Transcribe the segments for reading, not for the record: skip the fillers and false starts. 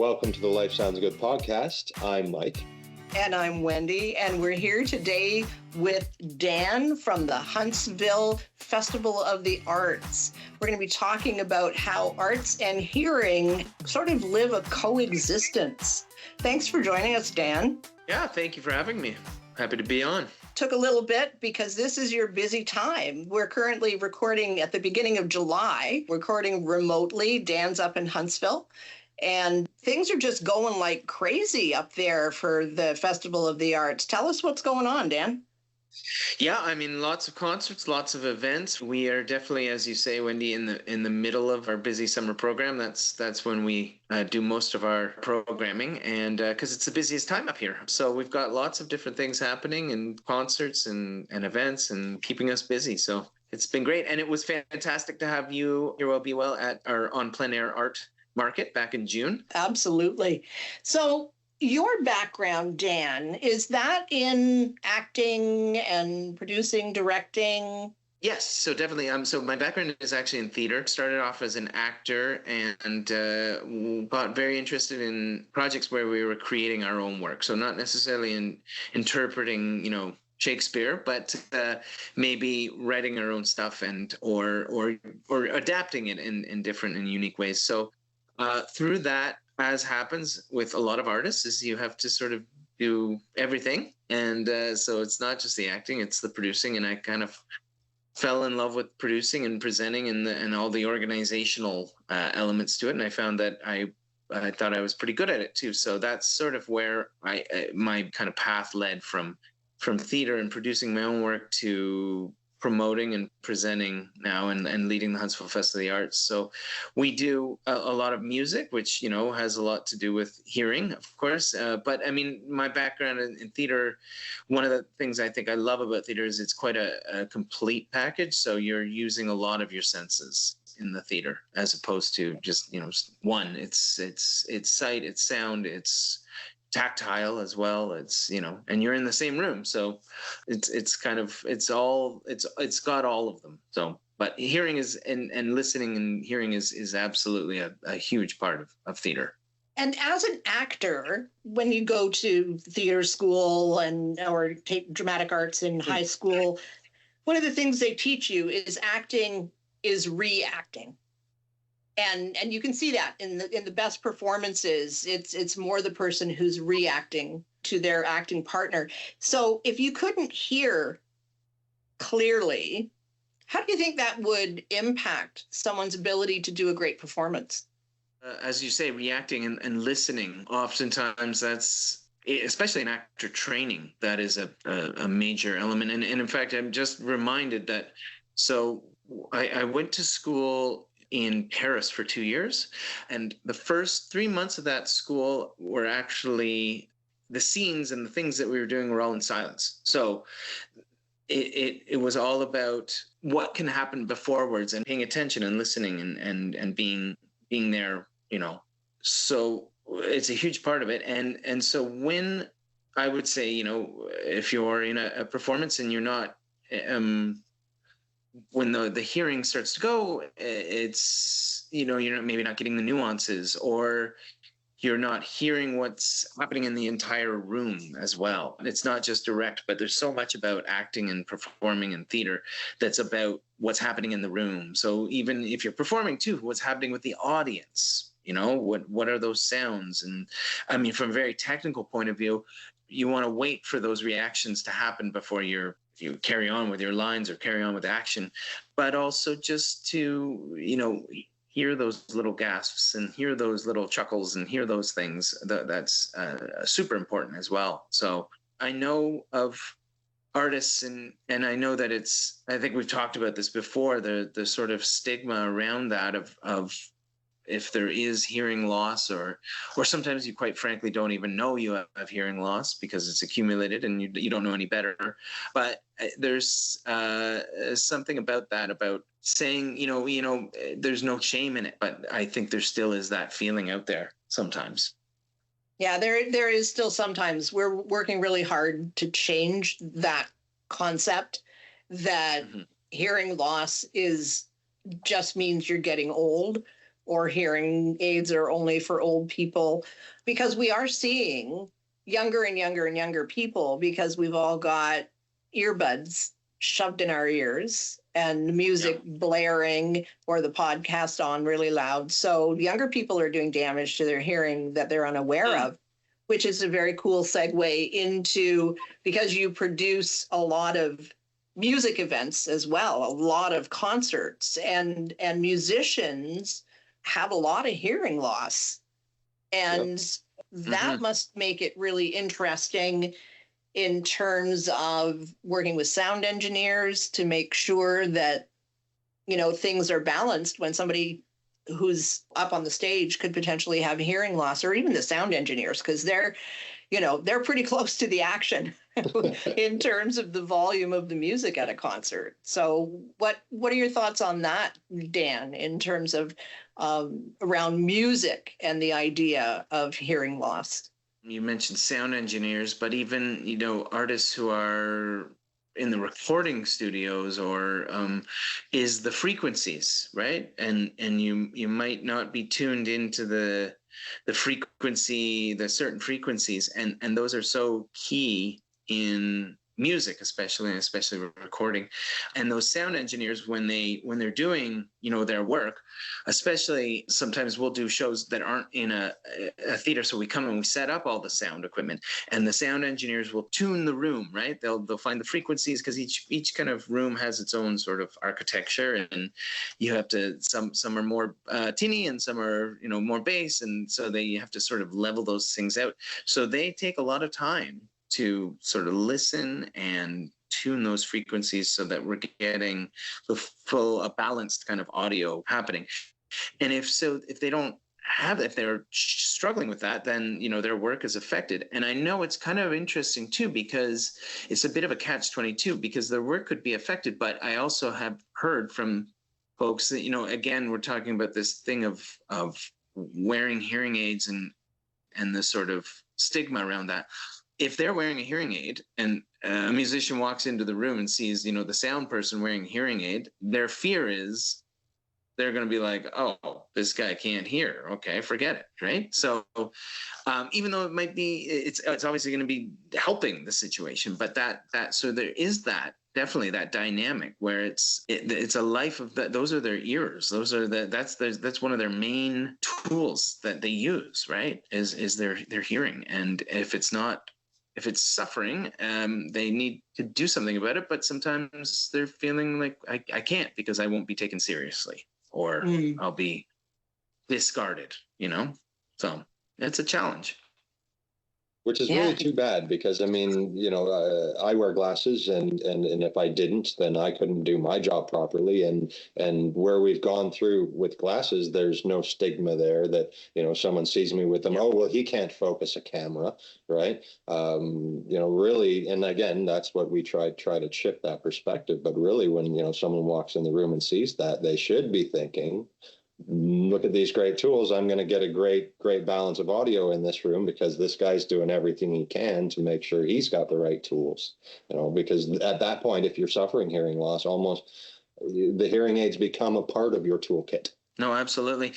Welcome to the Life Sounds Good podcast. I'm Mike. And I'm Wendy, and we're here today with Dan from the Huntsville Festival of the Arts. We're going to be talking about how arts and hearing sort of live a coexistence. Thanks for joining us, Dan. Yeah, thank you for having me. Happy to be on. Took a little bit because this is your busy time. We're currently recording at the beginning of July, recording remotely. Dan's up in Huntsville. And things are just going like crazy up there for the Festival of the Arts. Tell us what's going on, Dan. Yeah, I mean, lots of concerts, lots of events. We are definitely, as you say, Wendy, in the middle of our busy summer program. That's when we do most of our programming, and because it's the busiest time up here. So we've got lots of different things happening, and concerts and events, and keeping us busy. So it's been great, and it was fantastic to have you, Your Well Be Well, at our on plein air art market back in June. Absolutely. So your background, Dan, is that in acting and producing, directing? Yes, so definitely. So my background is actually in theater. Started off as an actor and got very interested in projects where we were creating our own work. So not necessarily in interpreting, Shakespeare, but maybe writing our own stuff and or adapting it in different and unique ways. So through that, as happens with a lot of artists, is you have to sort of do everything. And so it's not just the acting, it's the producing. And I kind of fell in love with producing and presenting and all the organizational elements to it. And I found that I thought I was pretty good at it too. So that's sort of where my kind of path led from theater and producing my own work to promoting and presenting now and leading the Huntsville Festival of the Arts. So we do a lot of music, which, has a lot to do with hearing, of course. But I mean, my background in theater, one of the things I think I love about theater is it's quite a complete package. So you're using a lot of your senses in the theater as opposed to just, one. It's sight, it's sound, it's tactile as well. It's, and you're in the same room. So it's got all of them. So, but hearing is, and listening and hearing is absolutely a huge part of theater. And as an actor, when you go to theater school or take dramatic arts in high school, one of the things they teach you is acting is reacting. And you can see that in the best performances, it's more the person who's reacting to their acting partner. So if you couldn't hear clearly, how do you think that would impact someone's ability to do a great performance? As you say, reacting and listening, oftentimes that's, especially in actor training, that is a major element. And in fact, I'm just reminded that, so I went to school in Paris for 2 years. And the first 3 months of that school were actually the scenes and the things that we were doing were all in silence. So it was all about what can happen beforewards and paying attention and listening and being there, So it's a huge part of it. And so when I would say, if you're in a performance and you're not when the hearing starts to go, it's, you're maybe not getting the nuances, or you're not hearing what's happening in the entire room as well. It's not just direct, but there's so much about acting and performing in theater that's about what's happening in the room. So even if you're performing too, what's happening with the audience, what are those sounds? And I mean, from a very technical point of view, you want to wait for those reactions to happen before you carry on with your lines or carry on with action, but also just to, hear those little gasps and hear those little chuckles and hear those things. That's super important as well. So I know of artists and I know that I think we've talked about this before, the sort of stigma around that of if there is hearing loss or sometimes you quite frankly don't even know you have hearing loss because it's accumulated and you don't know any better. But there's something about that, about saying, there's no shame in it, but I think there still is that feeling out there sometimes. Yeah, there is still sometimes. We're working really hard to change that concept that hearing loss just means you're getting old. or hearing aids are only for old people, because we are seeing younger and younger and younger people, because we've all got earbuds shoved in our ears and music blaring or the podcast on really loud. So younger people are doing damage to their hearing that they're unaware of, which is a very cool segue into, because you produce a lot of music events as well, a lot of concerts, and musicians have a lot of hearing loss. And that must make it really interesting in terms of working with sound engineers to make sure that, you know, things are balanced when somebody who's up on the stage could potentially have hearing loss, or even the sound engineers, because they're, you know, they're pretty close to the action in terms of the volume of the music at a concert. So what are your thoughts on that, Dan, in terms of around music and the idea of hearing loss? You mentioned sound engineers, but even, you know, artists who are in the recording studios, or is the frequencies, right? And you might not be tuned into the frequency, the certain frequencies, and those are so key in music, especially recording. And those sound engineers, when they're doing, you know, their work, especially sometimes we'll do shows that aren't in a theater, so we come and we set up all the sound equipment, and the sound engineers will tune the room, right? They'll find the frequencies, because each kind of room has its own sort of architecture, and you have to, some are more teeny and some are, you know, more bass, and so they have to sort of level those things out. So they take a lot of time to sort of listen and tune those frequencies so that we're getting the full, a balanced kind of audio happening. And if they don't have, if they're struggling with that, then, you know, their work is affected. And I know it's kind of interesting too, because it's a bit of a catch-22, because their work could be affected. But I also have heard from folks that, you know, again, we're talking about this thing of wearing hearing aids and the sort of stigma around that. If they're wearing a hearing aid and a musician walks into the room and sees, you know, the sound person wearing a hearing aid, their fear is they're going to be like, oh, this guy can't hear. Okay, forget it, right? So even though it might be, it's obviously going to be helping the situation, but so there is that, definitely that dynamic where it's a life of that. Those are their ears. That's one of their main tools that they use, right? Is their hearing. And if it's suffering, they need to do something about it. But sometimes they're feeling like I can't, because I won't be taken seriously, or I'll be discarded, you know? So it's a challenge. Which is really too bad, because I mean, you know, I wear glasses, and if I didn't, then I couldn't do my job properly. And where we've gone through with glasses, there's no stigma there that, you know, someone sees me with them. Oh, well, he can't focus a camera, right? You know, really, and again, that's what we try to shift that perspective. But really, when, you know, someone walks in the room and sees that, they should be thinking, look at these great tools. I'm going to get a great balance of audio in this room, because this guy's doing everything he can to make sure he's got the right tools, you know, because at that point, if you're suffering hearing loss, almost the hearing aids become a part of your toolkit. No, absolutely.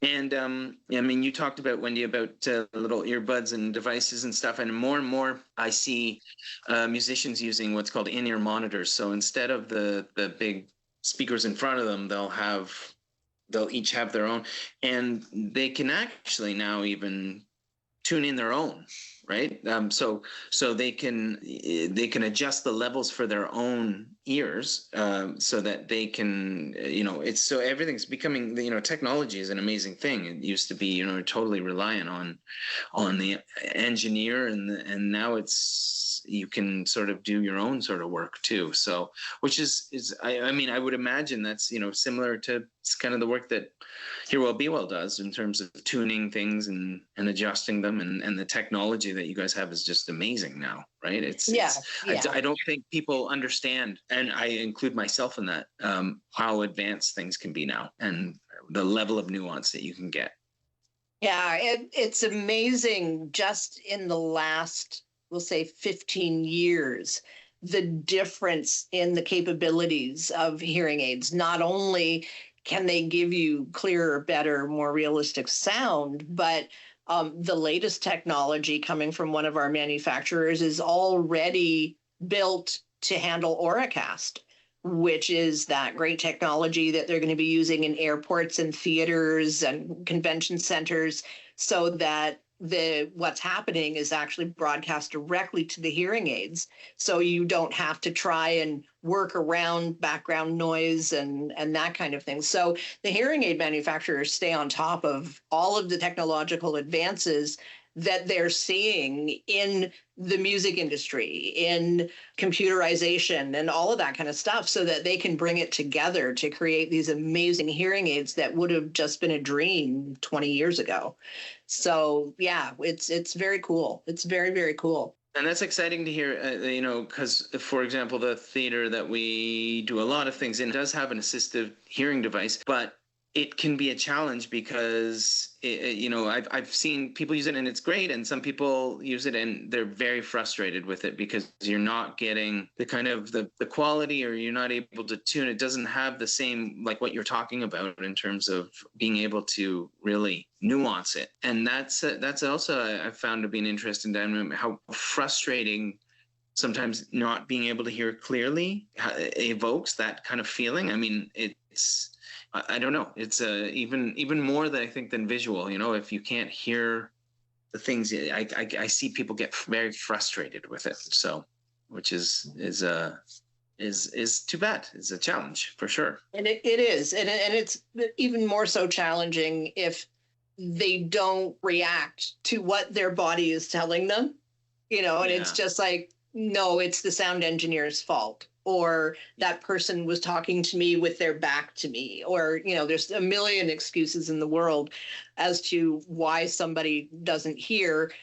And I mean, you talked about, Wendy, about little earbuds and devices and stuff. And more I see musicians using what's called in-ear monitors. So instead of the big speakers in front of them, they'll each have their own, and they can actually now even tune in their own, right? So they can adjust the levels for their own ears, so that they can, you know, it's, so everything's becoming, you know, technology is an amazing thing. It used to be, you know, totally reliant on the engineer, and now you can sort of do your own sort of work too. So, which is I mean, I would imagine that's, you know, similar to kind of the work that Hear Well Be Well does in terms of tuning things and adjusting them, and the technology that you guys have is just amazing now, right? I don't think people understand, and I include myself in that, how advanced things can be now, and the level of nuance that you can get. Yeah, it's amazing, just in the last, we'll say 15 years, the difference in the capabilities of hearing aids, not only can they give you clearer, better, more realistic sound? But the latest technology coming from one of our manufacturers is already built to handle Auracast, which is that great technology that they're going to be using in airports and theaters and convention centers, so that what's happening is actually broadcast directly to the hearing aids, so you don't have to try and work around background noise and that kind of thing. So the hearing aid manufacturers stay on top of all of the technological advances that they're seeing in the music industry, in computerization and all of that kind of stuff, so that they can bring it together to create these amazing hearing aids that would have just been a dream 20 years ago. So yeah, it's very cool. It's very, very cool. And that's exciting to hear, because, for example, the theater that we do a lot of things in does have an assistive hearing device, but it can be a challenge because, I've seen people use it and it's great, and some people use it and they're very frustrated with it because you're not getting the kind of the quality, or you're not able to tune. It doesn't have the same, like what you're talking about in terms of being able to really nuance it. And that's also, I've found to be an interesting dynamic, how frustrating sometimes not being able to hear clearly evokes that kind of feeling. I mean, I don't know. It's even more than I think than visual. If you can't hear the things, I see people get very frustrated with it. So, which is too bad. It's a challenge for sure. And it is, and it's even more so challenging if they don't react to what their body is telling them. And it's just like, no, it's the sound engineer's fault, or that person was talking to me with their back to me, or, there's a million excuses in the world as to why somebody doesn't hear.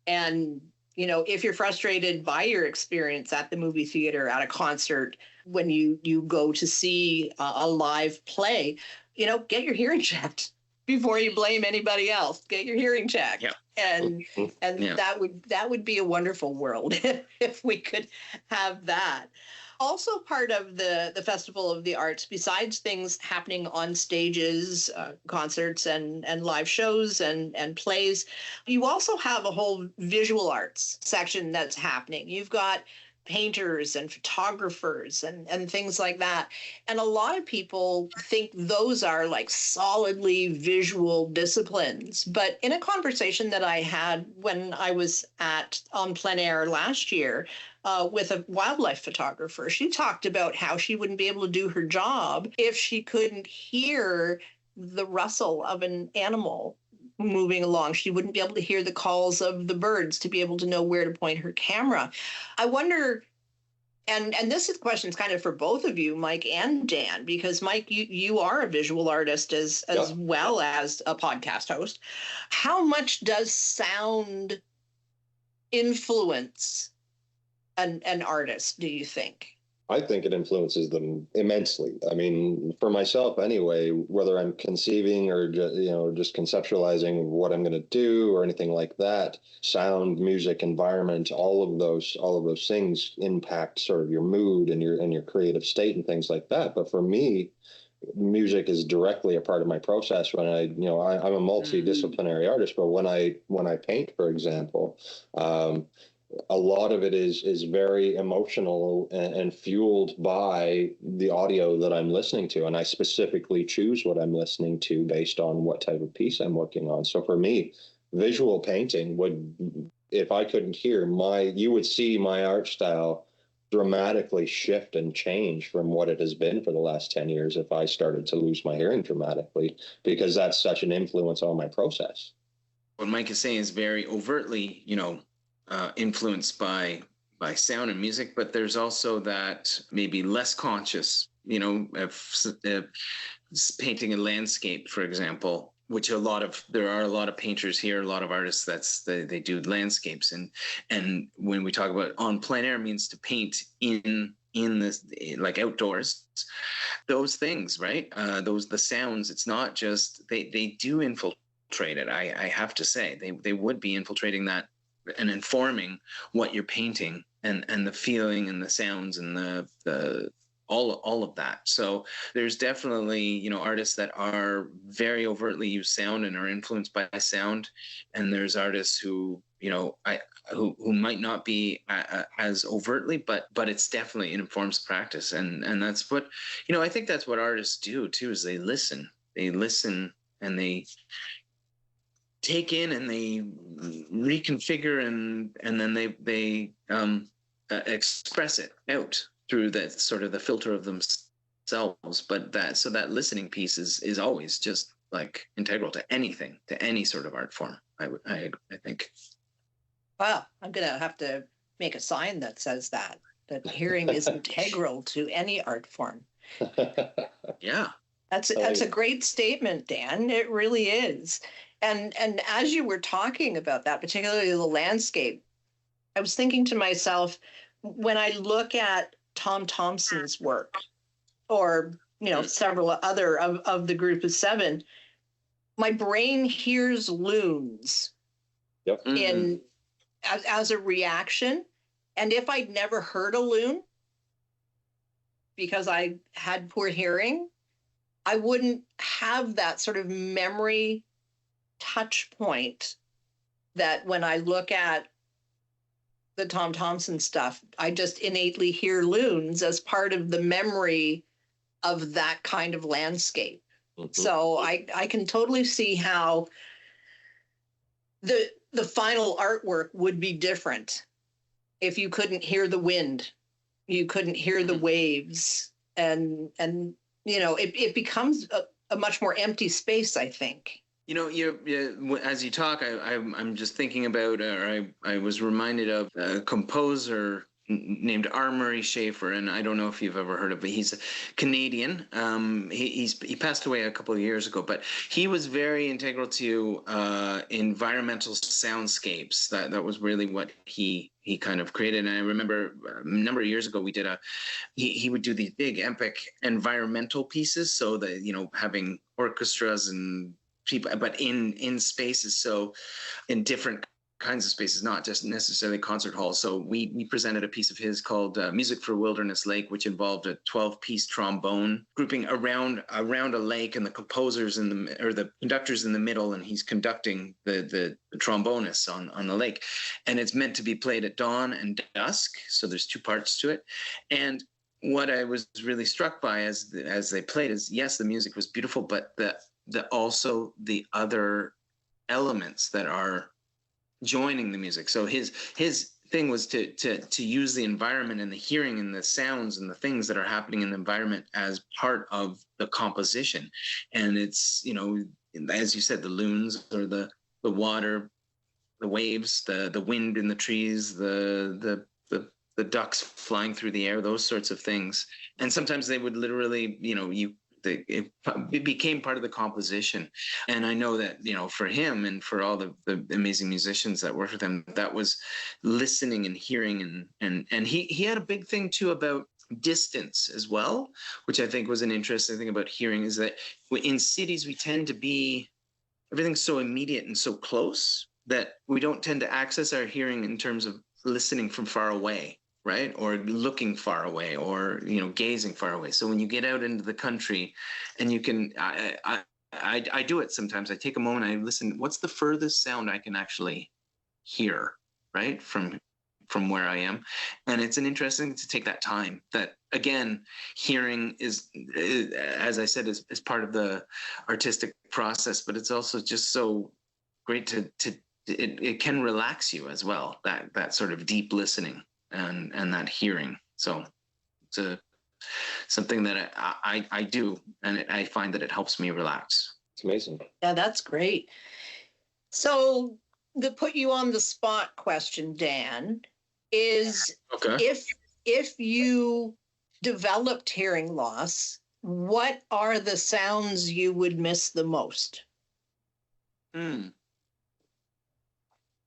And, if you're frustrated by your experience at the movie theater, at a concert, when you go to see a live play, get your hearing checked before you blame anybody else. Get your hearing checked. Yeah. And Yeah. that would be a wonderful world if we could have that. Also part of the Festival of the Arts, besides things happening on stages, concerts and live shows and plays, you also have a whole visual arts section that's happening. You've got painters and photographers and things like that. And a lot of people think those are like solidly visual disciplines. But in a conversation that I had when I was on plein air last year with a wildlife photographer, she talked about how she wouldn't be able to do her job if she couldn't hear the rustle of an animal moving along. She wouldn't be able to hear the calls of the birds to be able to know where to point her camera. I wonder, and this question is kind of for both of you, Mike and Dan, because Mike, you are a visual artist as well as a podcast host. How much does sound influence an artist, do you think? I think it influences them immensely. I mean, for myself anyway, whether I'm conceiving or just conceptualizing what I'm going to do or anything like that, sound, music, environment, all of those things impact sort of your mood and your creative state and things like that. But for me, music is directly a part of my process. When I'm a multidisciplinary artist, but when I paint, for example, a lot of it is very emotional and fueled by the audio that I'm listening to. And I specifically choose what I'm listening to based on what type of piece I'm working on. So for me, visual painting if I couldn't hear you would see my art style dramatically shift and change from what it has been for the last 10 years if I started to lose my hearing dramatically, because that's such an influence on my process. What Mike is saying is very overtly, influenced by sound and music, but there's also that maybe less conscious, of painting a landscape, for example, which there are a lot of painters here, a lot of artists they do landscapes, and when we talk about on plein air, means to paint in this, like outdoors, those things, right? The sounds, it's not just they do infiltrate it. I have to say they would be infiltrating that and informing what you're painting, and the feeling and the sounds and the all of that. So there's definitely, you know, artists that are very overtly use sound and are influenced by sound, and there's artists who, you know, who might not be as overtly, but it's definitely, it informs practice, and that's what, you know, I think that's what artists do too, is they listen and they take in and they reconfigure, and then they express it out through that sort of the filter of themselves. But that listening piece is always just like integral to anything, to any sort of art form. I think. Wow, I'm gonna have to make a sign that says that hearing is integral to any art form. Yeah. That's a great statement, Dan. It really is. And as you were talking about that, particularly the landscape, I was thinking to myself, when I look at Tom Thompson's work, or you know, several other of the group of seven, my brain hears loons in as a reaction. And if I'd never heard a loon because I had poor hearing, I wouldn't have that sort of memory touch point that when I look at the Tom Thompson stuff, I just innately hear loons as part of the memory of that kind of landscape. So I can totally see how the final artwork would be different if you couldn't hear the wind, you couldn't hear the waves, and you know, it becomes a much more empty space, I think. You know, as you talk, I'm just thinking about, or I was reminded of a composer named R. Murray Schafer, and I don't know if you've ever heard of him. He's a Canadian. He passed away a couple of years ago, but he was very integral to environmental soundscapes. That was really what he kind of created. And I remember a number of years ago we did he would do these big epic environmental pieces, so that, you know, having orchestras and people, but in spaces, so in different kinds of spaces, not just necessarily concert halls. So we presented a piece of his called Music for Wilderness Lake, which involved a 12-piece trombone grouping around a lake, and the composers or the conductors in the middle, and he's conducting the trombonists on the lake. And it's meant to be played at dawn and dusk, so there's two parts to it. And what I was really struck by as they played is, yes, the music was beautiful, but also the other elements that are joining the music. So his thing was to use the environment and the hearing and the sounds and the things that are happening in the environment as part of the composition. And it's, you know, as you said, the loons, or the water, the waves, the wind in the trees, the ducks flying through the air, those sorts of things. And sometimes they would literally, you know, it became part of the composition. And I know that, you know, for him and for all the amazing musicians that worked with him, that was listening and hearing. And he had a big thing too about distance as well, which I think was an interesting thing about hearing, is that in cities we tend to be, everything's so immediate and so close that we don't tend to access our hearing in terms of listening from far away, right? Or looking far away, or, you know, gazing far away. So when you get out into the country and you can, I do it sometimes. I take a moment, I listen, what's the furthest sound I can actually hear, right? From where I am. And it's an interesting to take that time. That again, hearing is, as I said, is part of the artistic process, but it's also just so great it can relax you as well, that sort of deep listening and that hearing. So it's something that I do, and I find that it helps me relax. It's amazing. Yeah, that's great. So the put you on the spot question, Dan, is if you developed hearing loss, what are the sounds you would miss the most?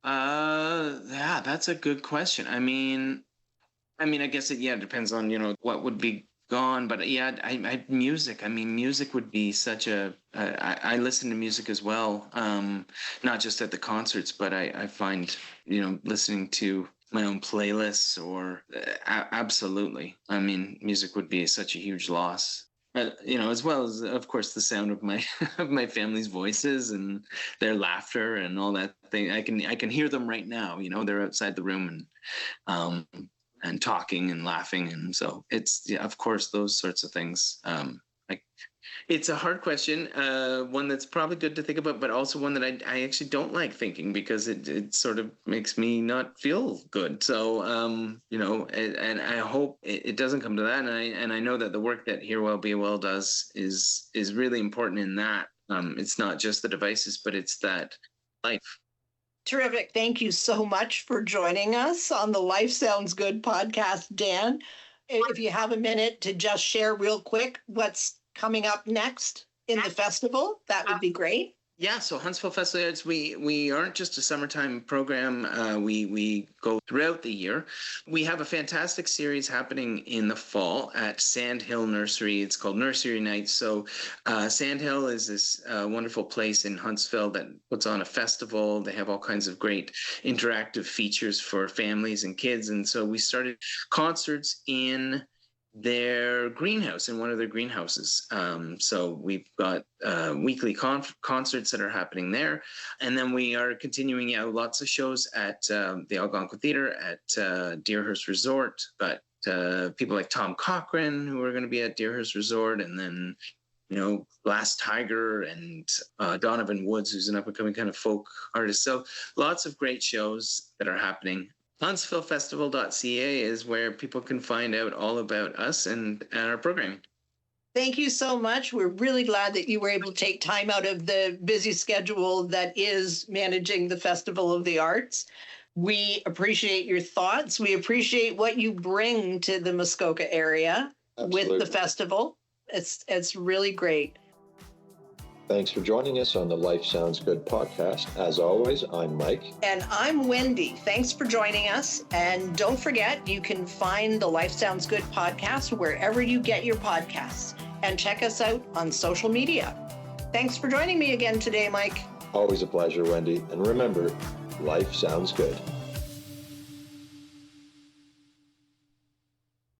Yeah, that's a good question. I mean, I guess it depends on, you know, what would be gone, but yeah, music. I mean, music would be such I listen to music as well, not just at the concerts, but I find, you know, listening to my own playlists or absolutely. I mean, music would be such a huge loss. As well as, of course, the sound of my of my family's voices and their laughter and all that thing. I can hear them right now. They're outside the room and talking and laughing, and so it's of course, those sorts of things. It's a hard question, one that's probably good to think about, but also one that I actually don't like thinking because it sort of makes me not feel good. So, and I hope it doesn't come to that. And I know that the work that Hear Well, Be Well does is really important in that. It's not just the devices, but it's that life. Terrific. Thank you so much for joining us on the Life Sounds Good podcast, Dan. If you have a minute to just share real quick what's coming up next in the festival, that would be great. Yeah, so Huntsville Festival, we aren't just a summertime program. We go throughout the year. We have a fantastic series happening in the fall at Sand Hill Nursery. It's called Nursery Nights. So Sand Hill is this wonderful place in Huntsville that puts on a festival. They have all kinds of great interactive features for families and kids. And so we started concerts in their greenhouse, in one of their greenhouses. So we've got weekly concerts that are happening there. And then we are continuing lots of shows at the Algonquin Theatre, at Deerhurst Resort. But people like Tom Cochran, who are going to be at Deerhurst Resort, and then Glass Tiger and Donovan Woods, who's an up-and-coming kind of folk artist. So lots of great shows that are happening. HuntsvilleFestival.ca is where people can find out all about us and our programming. Thank you so much. We're really glad that you were able to take time out of the busy schedule that is managing the Festival of the Arts. We appreciate your thoughts. We appreciate what you bring to the Muskoka area. Absolutely. With the festival. It's really great. Thanks for joining us on the Life Sounds Good podcast. As always, I'm Mike. And I'm Wendy. Thanks for joining us. And don't forget, you can find the Life Sounds Good podcast wherever you get your podcasts. And check us out on social media. Thanks for joining me again today, Mike. Always a pleasure, Wendy. And remember, life sounds good.